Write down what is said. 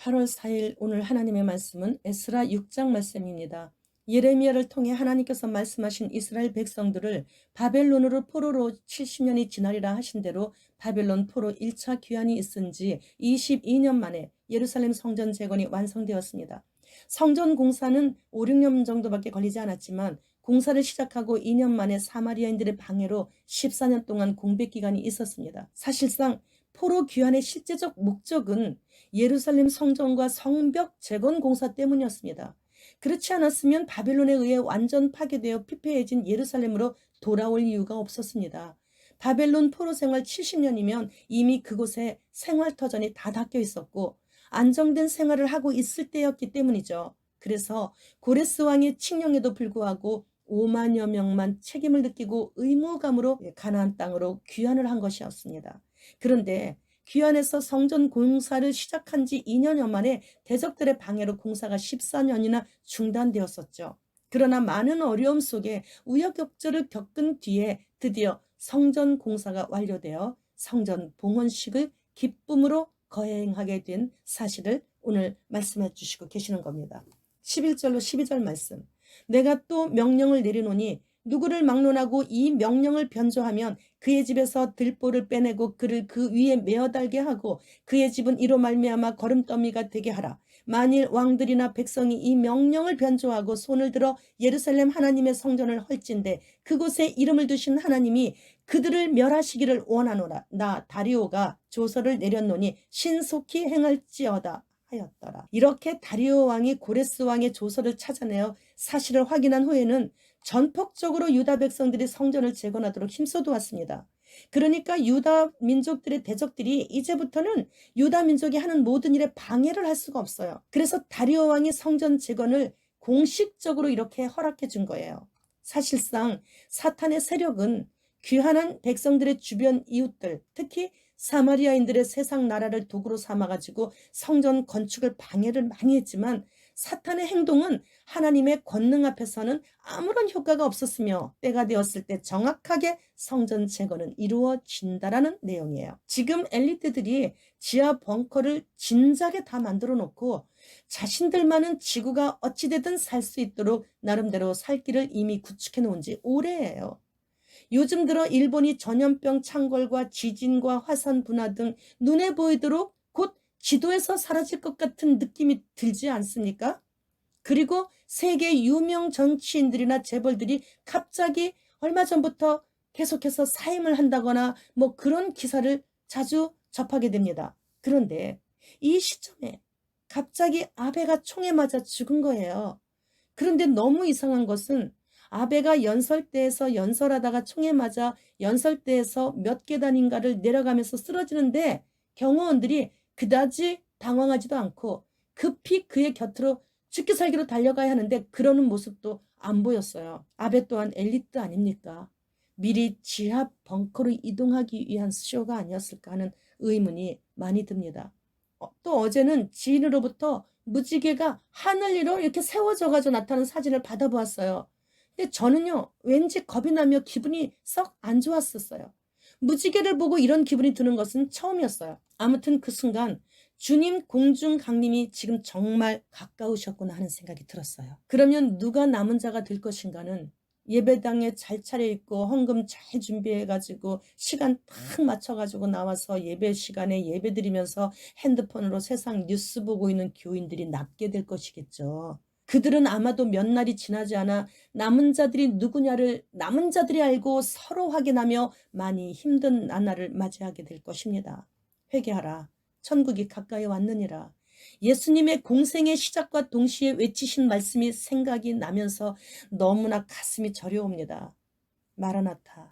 8월 4일 오늘 하나님의 말씀은 에스라 6장 말씀입니다. 예레미야를 통해 하나님께서 말씀하신 이스라엘 백성들을 바벨론으로 포로로 70년이 지나리라 하신 대로 바벨론 포로 1차 귀환이 있은 지 22년 만에 예루살렘 성전 재건이 완성되었습니다. 성전 공사는 5, 6년 정도밖에 걸리지 않았지만 공사를 시작하고 2년 만에 사마리아인들의 방해로 14년 동안 공백 기간이 있었습니다. 사실상 포로 귀환의 실제적 목적은 예루살렘 성전과 성벽 재건 공사 때문이었습니다. 그렇지 않았으면 바벨론에 의해 완전 파괴되어 피폐해진 예루살렘으로 돌아올 이유가 없었습니다. 바벨론 포로 생활 70년이면 이미 그곳에 생활터전이 다 닦여 있었고 안정된 생활을 하고 있을 때였기 때문이죠. 그래서 고레스 왕의 칙령에도 불구하고 5만여 명만 책임을 느끼고 의무감으로 가나안 땅으로 귀환을 한 것이었습니다. 그런데 귀환에서 성전 공사를 시작한 지 2년여 만에 대적들의 방해로 공사가 14년이나 중단되었었죠. 그러나 많은 어려움 속에 우여곡절을 겪은 뒤에 드디어 성전 공사가 완료되어 성전 봉헌식을 기쁨으로 거행하게 된 사실을 오늘 말씀해 주시고 계시는 겁니다. 11절로 12절 말씀. 내가 또 명령을 내리노니 누구를 막론하고 이 명령을 변조하면 그의 집에서 들보를 빼내고 그를 그 위에 메어달게 하고 그의 집은 이로 말미암아 거름더미가 되게 하라. 만일 왕들이나 백성이 이 명령을 변조하고 손을 들어 예루살렘 하나님의 성전을 헐진대 그곳에 이름을 두신 하나님이 그들을 멸하시기를 원하노라. 나 다리오가 조서를 내렸노니 신속히 행할지어다 하였더라. 이렇게 다리오 왕이 고레스 왕의 조서를 찾아내어 사실을 확인한 후에는 전폭적으로 유다 백성들이 성전을 재건하도록 힘써도왔습니다. 그러니까 유다 민족들의 대적들이 이제부터는 유다 민족이 하는 모든 일에 방해를 할 수가 없어요. 그래서 다리오 왕이 성전 재건을 공식적으로 이렇게 허락해 준 거예요. 사실상 사탄의 세력은 귀환한 백성들의 주변 이웃들, 특히 사마리아인들의 세상 나라를 도구로 삼아가지고 성전 건축을 방해를 많이 했지만 사탄의 행동은 하나님의 권능 앞에서는 아무런 효과가 없었으며 때가 되었을 때 정확하게 성전 재건은 이루어진다라는 내용이에요. 지금 엘리트들이 지하 벙커를 진작에 다 만들어 놓고 자신들만은 지구가 어찌되든 살 수 있도록 나름대로 살 길을 이미 구축해 놓은 지 오래예요. 요즘 들어 일본이 전염병 창궐과 지진과 화산 분화 등 눈에 보이도록 곧 지도에서 사라질 것 같은 느낌이 들지 않습니까? 그리고 세계 유명 정치인들이나 재벌들이 갑자기 얼마 전부터 계속해서 사임을 한다거나 뭐 그런 기사를 자주 접하게 됩니다. 그런데 이 시점에 갑자기 아베가 총에 맞아 죽은 거예요. 그런데 너무 이상한 것은 아베가 연설대에서 연설하다가 총에 맞아 연설대에서 몇 계단인가를 내려가면서 쓰러지는데 경호원들이 그다지 당황하지도 않고 급히 그의 곁으로 죽기 살기로 달려가야 하는데 그러는 모습도 안 보였어요. 아베 또한 엘리트 아닙니까? 미리 지하 벙커로 이동하기 위한 쇼가 아니었을까 하는 의문이 많이 듭니다. 또 어제는 지인으로부터 무지개가 하늘 위로 이렇게 세워져가지고 나타나는 사진을 받아보았어요. 근데 저는요 왠지 겁이 나며 기분이 썩 안 좋았었어요. 무지개를 보고 이런 기분이 드는 것은 처음이었어요. 아무튼 그 순간 주님 공중 강림이 지금 정말 가까우셨구나 하는 생각이 들었어요. 그러면 누가 남은 자가 될 것인가는 예배당에 잘 차려입고 헌금 잘 준비해가지고 시간 딱 맞춰가지고 나와서 예배 시간에 예배 드리면서 핸드폰으로 세상 뉴스 보고 있는 교인들이 낫게 될 것이겠죠. 그들은 아마도 몇 날이 지나지 않아 남은 자들이 누구냐를 남은 자들이 알고 서로 확인하며 많이 힘든 나날을 맞이하게 될 것입니다. 회개하라. 천국이 가까이 왔느니라. 예수님의 공생의 시작과 동시에 외치신 말씀이 생각이 나면서 너무나 가슴이 저려옵니다. 마라나타.